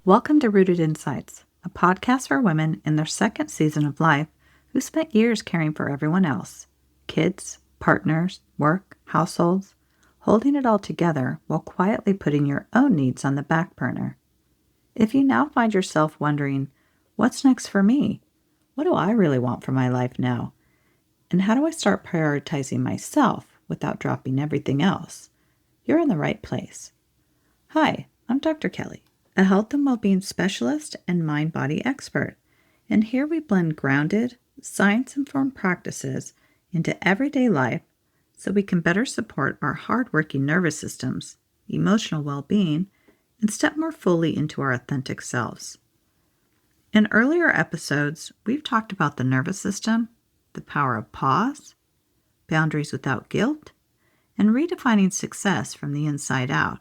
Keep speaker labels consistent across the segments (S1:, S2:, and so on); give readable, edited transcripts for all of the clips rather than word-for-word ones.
S1: Welcome to Rooted Insights, a podcast for women in their second season of life who spent years caring for everyone else, kids, partners, work, households, holding it all together while quietly putting your own needs on the back burner. If you now find yourself wondering, what's next for me? What do I really want for my life now? And how do I start prioritizing myself without dropping everything else? You're in the right place. Hi, I'm Dr. Kelley, a health and well-being specialist and mind-body expert. And here we blend grounded, science-informed practices into everyday life so we can better support our hard-working nervous systems, emotional well-being, and step more fully into our authentic selves. In earlier episodes, we've talked about the nervous system, the power of pause, boundaries without guilt, and redefining success from the inside out.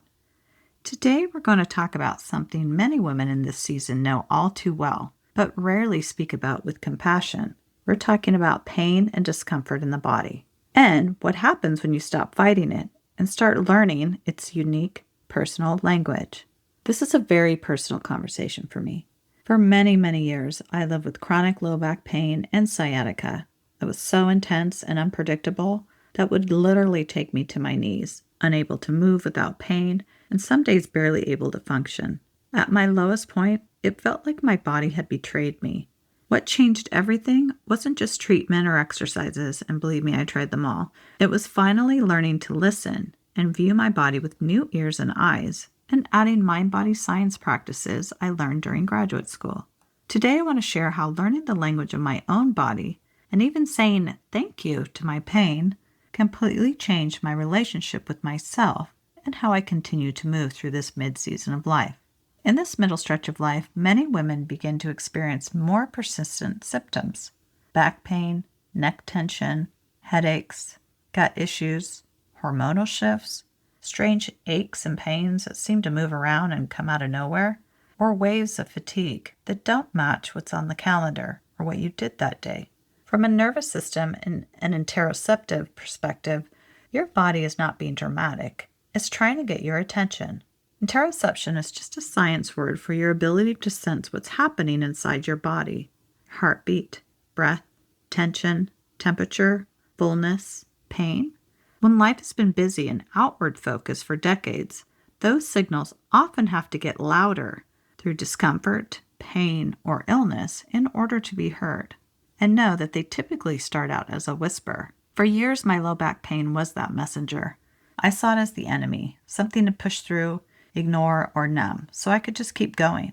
S1: Today, we're going to talk about something many women in this season know all too well, but rarely speak about with compassion. We're talking about pain and discomfort in the body, and what happens when you stop fighting it and start learning its unique, personal language. This is a very personal conversation for me. For many, many years, I lived with chronic low back pain and sciatica that was so intense and unpredictable that would literally take me to my knees, unable to move without pain, and some days barely able to function. At my lowest point, it felt like my body had betrayed me. What changed everything wasn't just treatment or exercises, and believe me, I tried them all. It was finally learning to listen and view my body with new ears and eyes, and adding mind-body science practices I learned during graduate school. Today, I want to share how learning the language of my own body, and even saying thank you to my pain, completely changed my relationship with myself and how I continue to move through this mid-season of life. In this middle stretch of life, many women begin to experience more persistent symptoms: back pain, neck tension, headaches, gut issues, hormonal shifts, strange aches and pains that seem to move around and come out of nowhere, or waves of fatigue that don't match what's on the calendar or what you did that day. From a nervous system and an interoceptive perspective, your body is not being dramatic. It's trying to get your attention. Interoception is just a science word for your ability to sense what's happening inside your body: heartbeat, breath, tension, temperature, fullness, pain. When life has been busy and outward focused for decades, those signals often have to get louder through discomfort, pain, or illness in order to be heard. And know that they typically start out as a whisper. For years, my low back pain was that messenger. I saw it as the enemy, something to push through, ignore, or numb, so I could just keep going.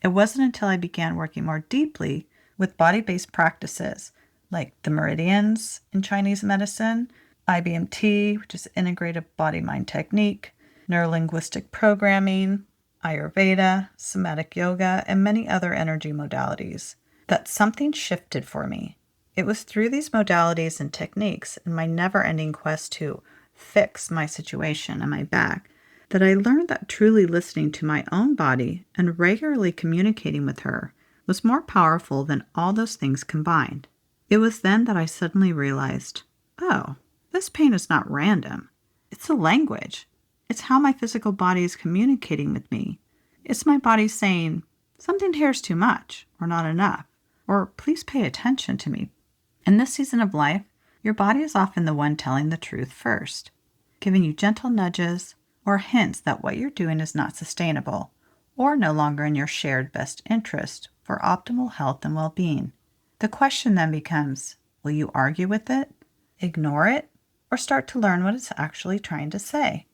S1: It wasn't until I began working more deeply with body-based practices like the meridians in Chinese medicine, IBMT, which is Integrative Body-Mind Technique, neurolinguistic programming, Ayurveda, somatic yoga, and many other energy modalities, that something shifted for me. It was through these modalities and techniques and my never-ending quest to fix my situation and my back that I learned that truly listening to my own body and regularly communicating with her was more powerful than all those things combined. It was then that I suddenly realized, oh, this pain is not random. It's a language. It's how my physical body is communicating with me. It's my body saying, something here is too much or not enough, or please pay attention to me. In this season of life, your body is often the one telling the truth first, giving you gentle nudges or hints that what you're doing is not sustainable or no longer in your shared best interest for optimal health and well-being. The question then becomes, will you argue with it, ignore it, or start to learn what it's actually trying to say?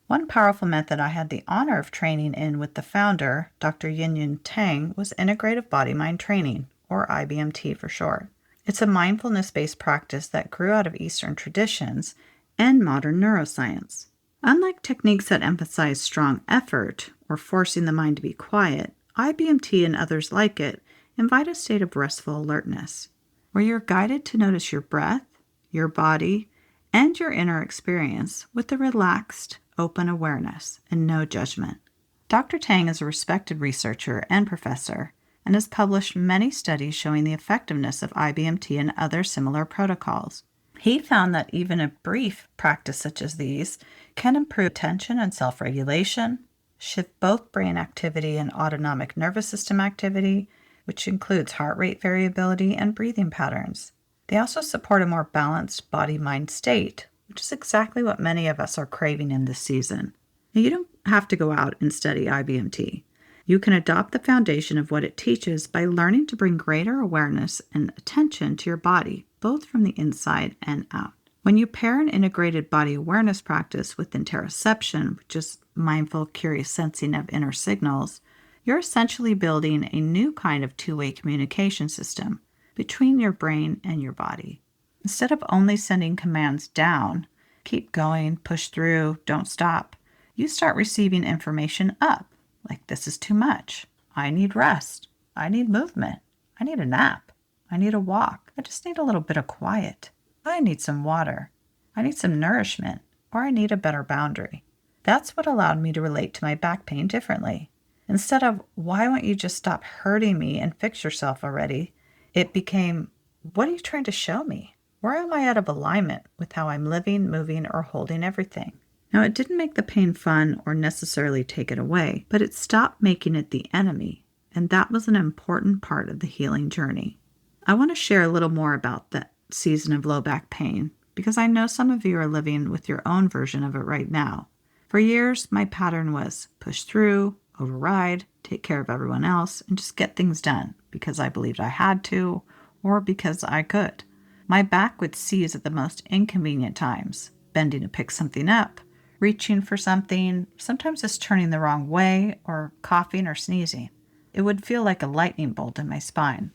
S1: One powerful method I had the honor of training in with the founder, Dr. Yin Tang, was Integrative Body-Mind Training, or IBMT for short. It's a mindfulness-based practice that grew out of Eastern traditions and modern neuroscience. Unlike techniques that emphasize strong effort or forcing the mind to be quiet, IBMT and others like it invite a state of restful alertness, where you're guided to notice your breath, your body, and your inner experience with a relaxed, open awareness and no judgment. Dr. Tang is a respected researcher and professor, and has published many studies showing the effectiveness of IBMT and other similar protocols. He found that even a brief practice such as these can improve attention and self-regulation, shift both brain activity and autonomic nervous system activity, which includes heart rate variability and breathing patterns. They also support a more balanced body-mind state, which is exactly what many of us are craving in this season. Now, you don't have to go out and study IBMT. You can adopt the foundation of what it teaches by learning to bring greater awareness and attention to your body, both from the inside and out. When you pair an integrated body awareness practice with interoception, which is mindful, curious sensing of inner signals, you're essentially building a new kind of two-way communication system between your brain and your body. Instead of only sending commands down, keep going, push through, don't stop, you start receiving information up, like this is too much, I need rest, I need movement, I need a nap, I need a walk, I just need a little bit of quiet, I need some water, I need some nourishment, or I need a better boundary. That's what allowed me to relate to my back pain differently. Instead of, why won't you just stop hurting me and fix yourself already? It became, what are you trying to show me? Where am I out of alignment with how I'm living, moving, or holding everything? Now, it didn't make the pain fun or necessarily take it away, but it stopped making it the enemy, and that was an important part of the healing journey. I want to share a little more about that season of low back pain, because I know some of you are living with your own version of it right now. For years, my pattern was push through, override, take care of everyone else, and just get things done because I believed I had to or because I could. My back would seize at the most inconvenient times, bending to pick something up, reaching for something, sometimes just turning the wrong way or coughing or sneezing. It would feel like a lightning bolt in my spine.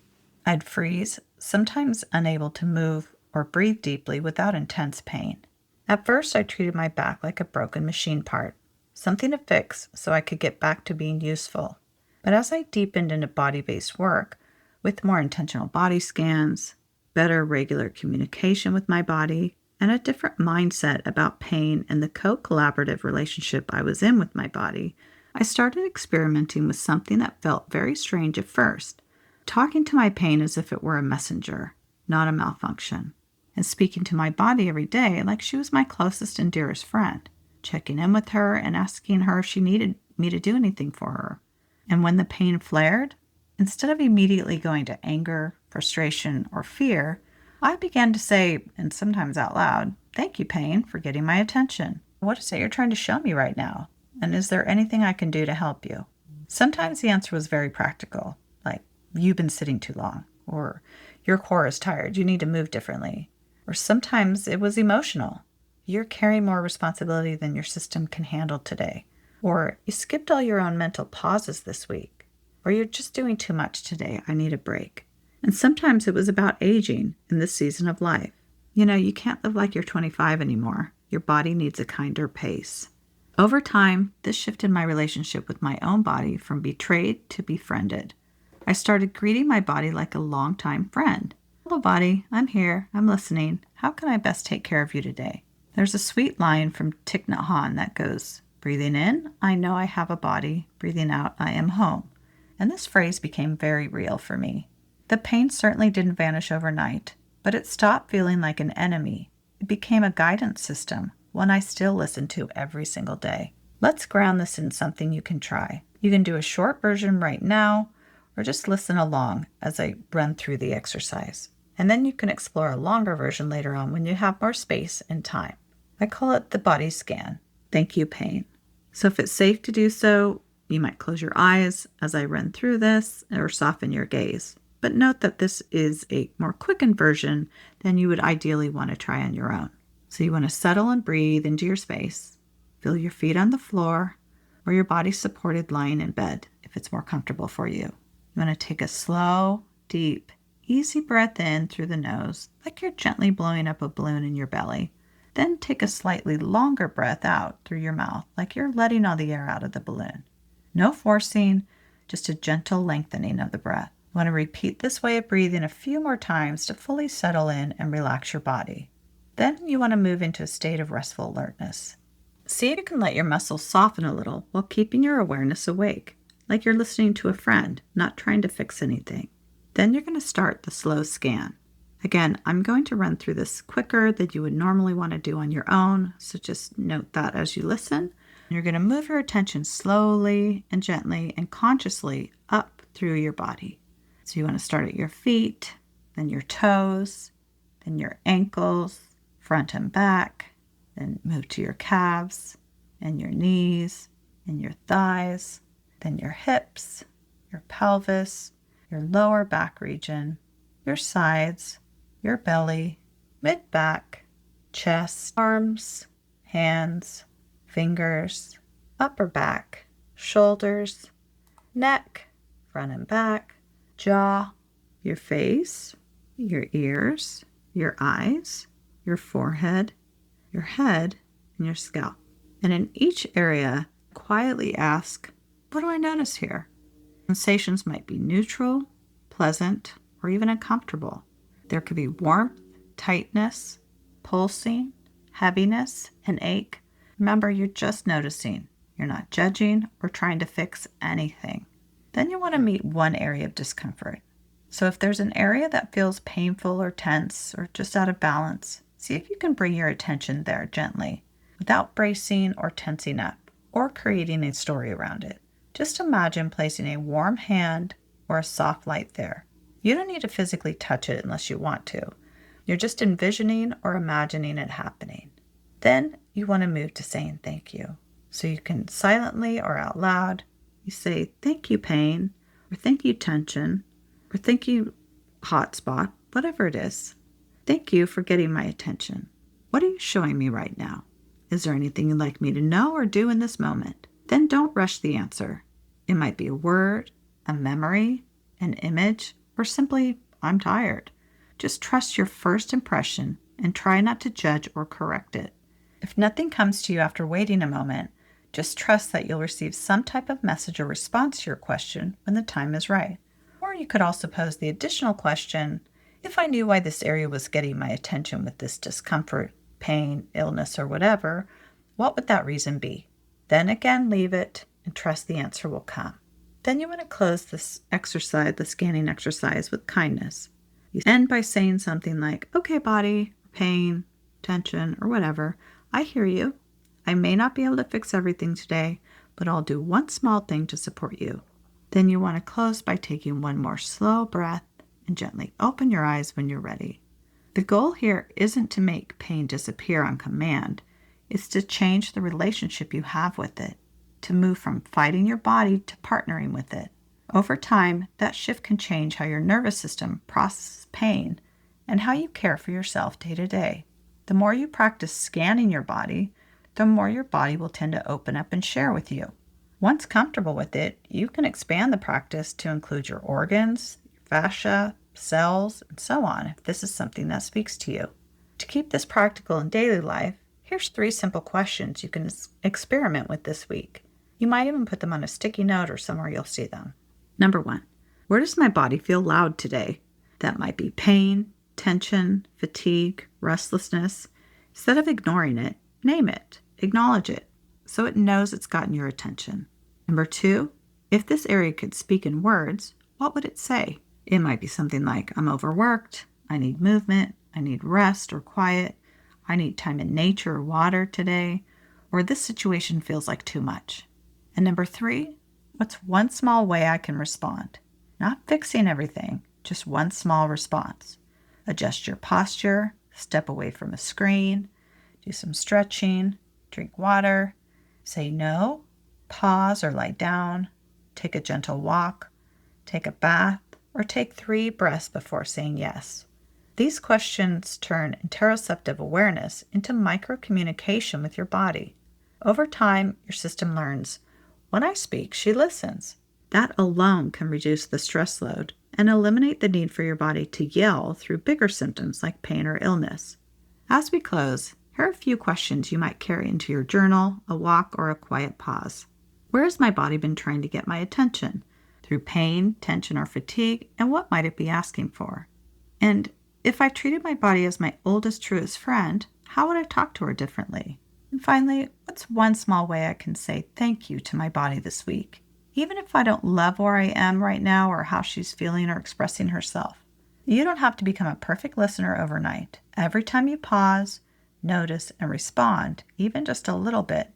S1: I'd freeze, sometimes unable to move or breathe deeply without intense pain. At first, I treated my back like a broken machine part, something to fix so I could get back to being useful. But as I deepened into body-based work, with more intentional body scans, better regular communication with my body, and a different mindset about pain and the co-collaborative relationship I was in with my body, I started experimenting with something that felt very strange at first, talking to my pain as if it were a messenger, not a malfunction, and speaking to my body every day like she was my closest and dearest friend, checking in with her and asking her if she needed me to do anything for her. And when the pain flared, instead of immediately going to anger, frustration, or fear, I began to say, and sometimes out loud, "Thank you, pain, for getting my attention. What is it you're trying to show me right now? And is there anything I can do to help you?" Sometimes the answer was very practical, like, "You've been sitting too long," or "Your core is tired, you need to move differently." Or sometimes it was emotional. "You're carrying more responsibility than your system can handle today." Or, "You skipped all your own mental pauses this week." Or, "You're just doing too much today, I need a break." And sometimes it was about aging in this season of life. You can't live like you're 25 anymore. Your body needs a kinder pace. Over time, this shifted my relationship with my own body from betrayed to befriended. I started greeting my body like a longtime friend. "Hello, body. I'm here. I'm listening. How can I best take care of you today?" There's a sweet line from Thich Nhat Hanh that goes, "Breathing in, I know I have a body. Breathing out, I am home." And this phrase became very real for me. The pain certainly didn't vanish overnight, but it stopped feeling like an enemy. It became a guidance system, one I still listen to every single day. Let's ground this in something you can try. You can do a short version right now, or just listen along as I run through the exercise. And then you can explore a longer version later on when you have more space and time. I call it the body scan. Thank you, pain. So if it's safe to do so, you might close your eyes as I run through this or soften your gaze. But note that this is a more quickened version than you would ideally want to try on your own. So you want to settle and breathe into your space. Feel your feet on the floor or your body supported lying in bed if it's more comfortable for you. You want to take a slow, deep, easy breath in through the nose, like you're gently blowing up a balloon in your belly. Then take a slightly longer breath out through your mouth, like you're letting all the air out of the balloon. No forcing, just a gentle lengthening of the breath. You want to repeat this way of breathing a few more times to fully settle in and relax your body. Then you want to move into a state of restful alertness. See if you can let your muscles soften a little while keeping your awareness awake, like you're listening to a friend, not trying to fix anything. Then you're going to start the slow scan. Again, I'm going to run through this quicker than you would normally want to do on your own, so just note that as you listen. You're going to move your attention slowly and gently and consciously up through your body. So you want to start at your feet, then your toes, then your ankles, front and back, then move to your calves and your knees and your thighs, then your hips, your pelvis, your lower back region, your sides, your belly, mid-back, chest, arms, hands, fingers, upper back, shoulders, neck, front and back, jaw, your face, your ears, your eyes, your forehead, your head, and your scalp. And in each area, quietly ask, what do I notice here? Sensations might be neutral, pleasant, or even uncomfortable. There could be warmth, tightness, pulsing, heaviness, and ache. Remember, you're just noticing. You're not judging or trying to fix anything. Then you want to meet one area of discomfort. So if there's an area that feels painful or tense or just out of balance, see if you can bring your attention there gently without bracing or tensing up or creating a story around it. Just imagine placing a warm hand or a soft light there. You don't need to physically touch it unless you want to. You're just envisioning or imagining it happening. Then you want to move to saying thank you. So you can silently or out loud, you say, thank you, pain, or thank you, tension, or thank you, hot spot, whatever it is. Thank you for getting my attention. What are you showing me right now? Is there anything you'd like me to know or do in this moment? Then don't rush the answer. It might be a word, a memory, an image, or simply, I'm tired. Just trust your first impression and try not to judge or correct it. If nothing comes to you after waiting a moment, just trust that you'll receive some type of message or response to your question when the time is right. Or you could also pose the additional question, if I knew why this area was getting my attention with this discomfort, pain, illness, or whatever, what would that reason be? Then again, leave it and trust the answer will come. Then you want to close this exercise, the scanning exercise, with kindness. You end by saying something like, okay, body, pain, tension, or whatever, I hear you. I may not be able to fix everything today, but I'll do one small thing to support you. Then you want to close by taking one more slow breath and gently open your eyes when you're ready. The goal here isn't to make pain disappear on command. It's to change the relationship you have with it, to move from fighting your body to partnering with it. Over time, that shift can change how your nervous system processes pain and how you care for yourself day to day. The more you practice scanning your body, the more your body will tend to open up and share with you. Once comfortable with it, you can expand the practice to include your organs, your fascia, cells, and so on if this is something that speaks to you. To keep this practical in daily life, here's 3 simple questions you can experiment with this week. You might even put them on a sticky note or somewhere you'll see them. Number 1, where does my body feel loud today? That might be pain, tension, fatigue, restlessness. Instead of ignoring it, name it, acknowledge it, so it knows it's gotten your attention. Number 2, if this area could speak in words, what would it say? It might be something like, I'm overworked, I need movement, I need rest or quiet, I need time in nature or water today, or this situation feels like too much. And number 3, what's one small way I can respond? Not fixing everything, just one small response. Adjust your posture, step away from a screen, do some stretching, drink water, say no, pause or lie down, take a gentle walk, take a bath, or take 3 breaths before saying yes. These questions turn interoceptive awareness into micro-communication with your body. Over time, your system learns, when I speak, she listens. That alone can reduce the stress load and eliminate the need for your body to yell through bigger symptoms like pain or illness. As we close, here are a few questions you might carry into your journal, a walk, or a quiet pause. Where has my body been trying to get my attention? Through pain, tension, or fatigue, and what might it be asking for? And if I treated my body as my oldest, truest friend, how would I talk to her differently? And finally, what's one small way I can say thank you to my body this week, even if I don't love where I am right now or how she's feeling or expressing herself? You don't have to become a perfect listener overnight. Every time you pause, notice, and respond, even just a little bit,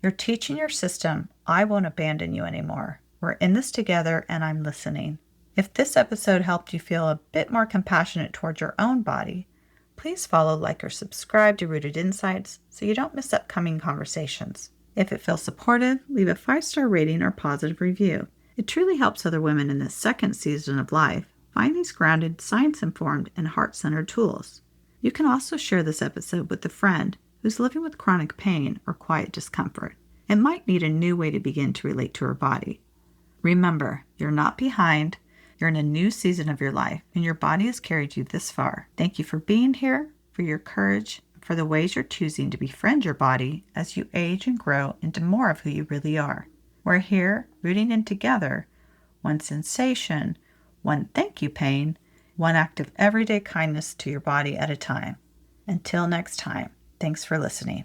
S1: You're teaching your system, I won't abandon you anymore. We're in this together and I'm listening. If this episode helped you feel a bit more compassionate towards your own body, please follow, like, or subscribe to Rooted Insights so you don't miss upcoming conversations. If it feels supportive, leave a 5-star rating or positive review. It truly helps other women in this second season of life find these grounded, science-informed, and heart-centered tools. You can also share this episode with a friend who's living with chronic pain or quiet discomfort and might need a new way to begin to relate to her body. Remember, you're not behind. You're in a new season of your life, and your body has carried you this far. Thank you for being here, for your courage, for the ways you're choosing to befriend your body as you age and grow into more of who you really are. We're here, rooting in together, one sensation, one thank you pain, one act of everyday kindness to your body at a time. Until next time, thanks for listening.